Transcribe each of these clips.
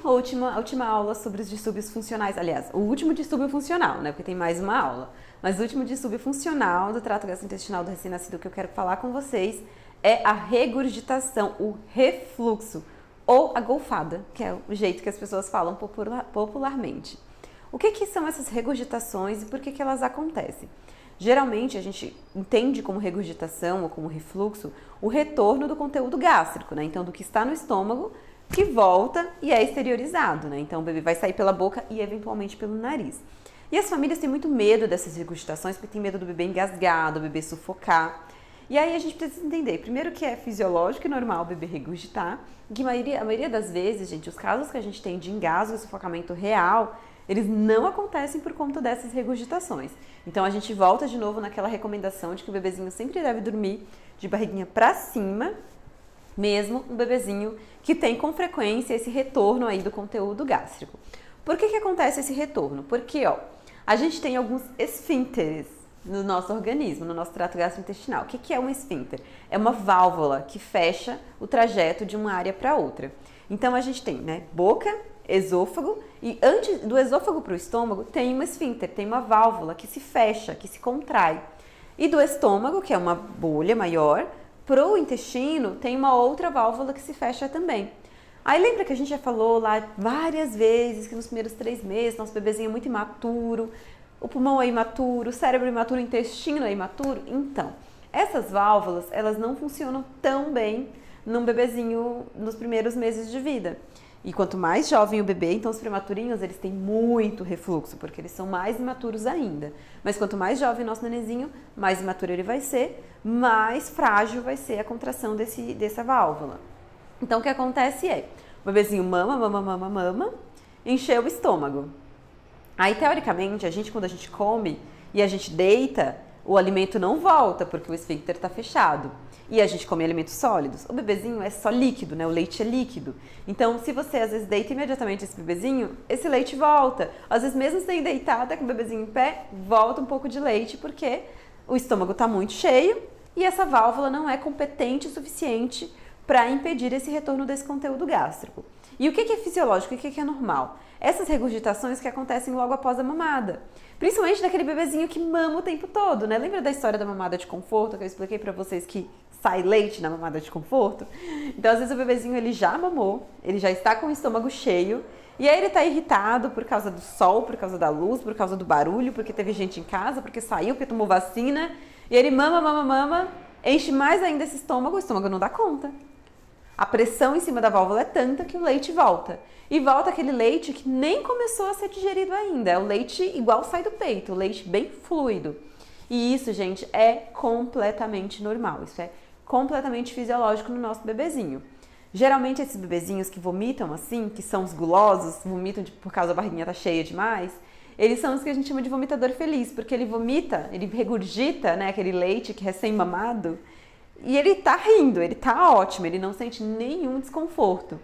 a última aula sobre os distúrbios funcionais. Aliás, o último distúrbio funcional, né? Porque tem mais uma aula. Mas o último distúrbio funcional do trato gastrointestinal do recém-nascido que eu quero falar com vocês é a regurgitação, o refluxo ou a golfada, que é o jeito que as pessoas falam popularmente. O que são essas regurgitações e por que elas acontecem? Geralmente a gente entende como regurgitação ou como refluxo o retorno do conteúdo gástrico, né? Então do que está no estômago que volta e é exteriorizado, né? Então o bebê vai sair pela boca e eventualmente pelo nariz. E as famílias têm muito medo dessas regurgitações porque tem medo do bebê engasgar, do bebê sufocar. E aí a gente precisa entender, primeiro que é fisiológico e normal o bebê regurgitar, que a maioria das vezes, gente, os casos que a gente tem de engasgo e sufocamento real, eles não acontecem por conta dessas regurgitações. Então a gente volta de novo naquela recomendação de que o bebezinho sempre deve dormir de barriguinha para cima, mesmo um bebezinho que tem com frequência esse retorno aí do conteúdo gástrico. Por que acontece esse retorno? Porque, a gente tem alguns esfínteres no nosso organismo, no nosso trato gastrointestinal. O que é um esfíncter? É uma válvula que fecha o trajeto de uma área para outra. Então a gente tem, né, boca, esôfago e antes do esôfago para o estômago tem uma esfíncter, tem uma válvula que se fecha, que se contrai. E do estômago, que é uma bolha maior, para o intestino tem uma outra válvula que se fecha também. Aí lembra que a gente já falou lá várias vezes que nos primeiros 3 meses nosso bebezinho é muito imaturo, o pulmão é imaturo, o cérebro é imaturo, o intestino é imaturo? Então, essas válvulas, elas não funcionam tão bem num bebezinho nos primeiros meses de vida. E quanto mais jovem o bebê, então os prematurinhos, eles têm muito refluxo, porque eles são mais imaturos ainda. Mas quanto mais jovem o nosso nenenzinho, mais imaturo ele vai ser, mais frágil vai ser a contração dessa válvula. Então o que acontece é, o bebezinho mama, encheu o estômago. Aí teoricamente, quando a gente come e a gente deita, o alimento não volta, porque o esfíncter está fechado. E a gente come alimentos sólidos. O bebezinho é só líquido, né? O leite é líquido. Então, se você às vezes deita imediatamente esse bebezinho, esse leite volta. Às vezes, mesmo sem deitar, até com o bebezinho em pé, volta um pouco de leite, porque o estômago está muito cheio e essa válvula não é competente o suficiente para impedir esse retorno desse conteúdo gástrico. E o que é fisiológico e o que é normal? Essas regurgitações que acontecem logo após a mamada. Principalmente daquele bebezinho que mama o tempo todo, né? Lembra da história da mamada de conforto que eu expliquei pra vocês que sai leite na mamada de conforto? Então, às vezes o bebezinho ele já mamou, ele já está com o estômago cheio e aí ele tá irritado por causa do sol, por causa da luz, por causa do barulho, porque teve gente em casa, porque saiu, porque tomou vacina e ele mama, enche mais ainda esse estômago, o estômago não dá conta. A pressão em cima da válvula é tanta que o leite volta. E volta aquele leite que nem começou a ser digerido ainda. É o leite igual sai do peito, o leite bem fluido. E isso, gente, é completamente normal. Isso é completamente fisiológico no nosso bebezinho. Geralmente esses bebezinhos que vomitam assim, que são os gulosos, vomitam por causa da barriguinha tá cheia demais, eles são os que a gente chama de vomitador feliz, porque ele vomita, ele regurgita, né, aquele leite que é recém-mamado, e ele tá rindo, ele tá ótimo, ele não sente nenhum desconforto.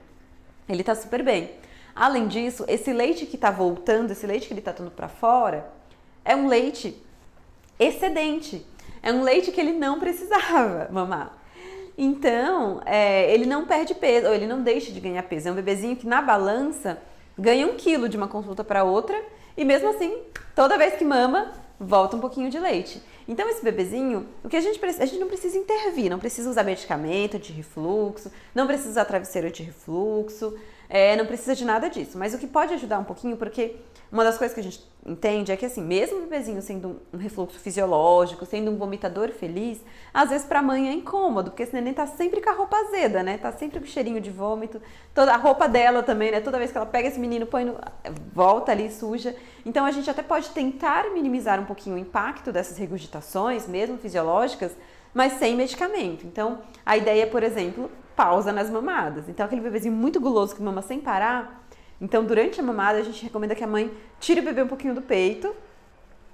Ele tá super bem. Além disso, esse leite que tá voltando, esse leite que ele tá dando pra fora, é um leite excedente. É um leite que ele não precisava mamar. Então, ele não perde peso, ou ele não deixa de ganhar peso. É um bebezinho que na balança ganha 1 quilo de uma consulta para outra e mesmo assim, toda vez que mama, volta um pouquinho de leite. Então esse bebezinho, o que a gente não precisa intervir, não precisa usar medicamento anti-refluxo, não precisa usar travesseiro anti-refluxo, não precisa de nada disso. Mas o que pode ajudar um pouquinho, porque uma das coisas que a gente entende é que assim, mesmo o bebezinho sendo um refluxo fisiológico, sendo um vomitador feliz, às vezes pra mãe é incômodo, porque esse neném tá sempre com a roupa azeda, né? Tá sempre com cheirinho de vômito, toda a roupa dela também, né? Toda vez que ela pega esse menino, volta ali suja. Então a gente até pode tentar minimizar um pouquinho o impacto dessas regurgitações, mesmo fisiológicas, mas sem medicamento. Então a ideia é, por exemplo, pausa nas mamadas. Então aquele bebezinho muito guloso que mama sem parar, então durante a mamada a gente recomenda que a mãe tire o bebê um pouquinho do peito,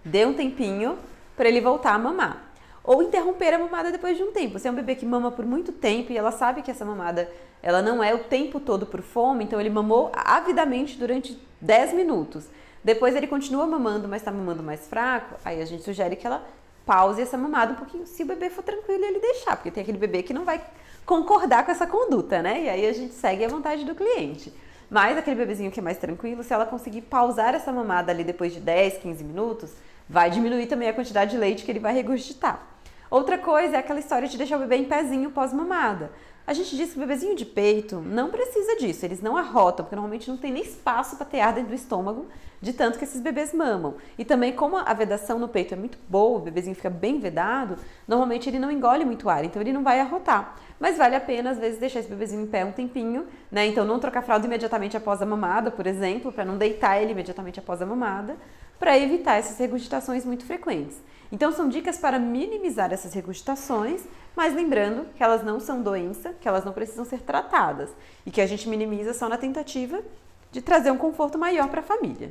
dê um tempinho para ele voltar a mamar. Ou interromper a mamada depois de um tempo. Se é um bebê que mama por muito tempo e ela sabe que essa mamada ela não é o tempo todo por fome, então ele mamou avidamente durante 10 minutos. Depois ele continua mamando, mas está mamando mais fraco, aí a gente sugere que ela pause essa mamada um pouquinho, se o bebê for tranquilo ele deixar, porque tem aquele bebê que não vai concordar com essa conduta, né? E aí a gente segue à vontade do cliente. Mas aquele bebezinho que é mais tranquilo, se ela conseguir pausar essa mamada ali depois de 10, 15 minutos, vai diminuir também a quantidade de leite que ele vai regurgitar. Outra coisa é aquela história de deixar o bebê em pezinho pós-mamada. A gente diz que o bebezinho de peito não precisa disso, eles não arrotam, porque normalmente não tem nem espaço para ter ar dentro do estômago, de tanto que esses bebês mamam. E também, como a vedação no peito é muito boa, o bebezinho fica bem vedado, normalmente ele não engole muito ar, então ele não vai arrotar. Mas vale a pena, às vezes, deixar esse bebezinho em pé um tempinho, né? Então, não trocar fralda imediatamente após a mamada, por exemplo, para não deitar ele imediatamente após a mamada, para evitar essas regurgitações muito frequentes. Então, são dicas para minimizar essas regurgitações, mas lembrando que elas não são doença, que elas não precisam ser tratadas e que a gente minimiza só na tentativa de trazer um conforto maior para a família.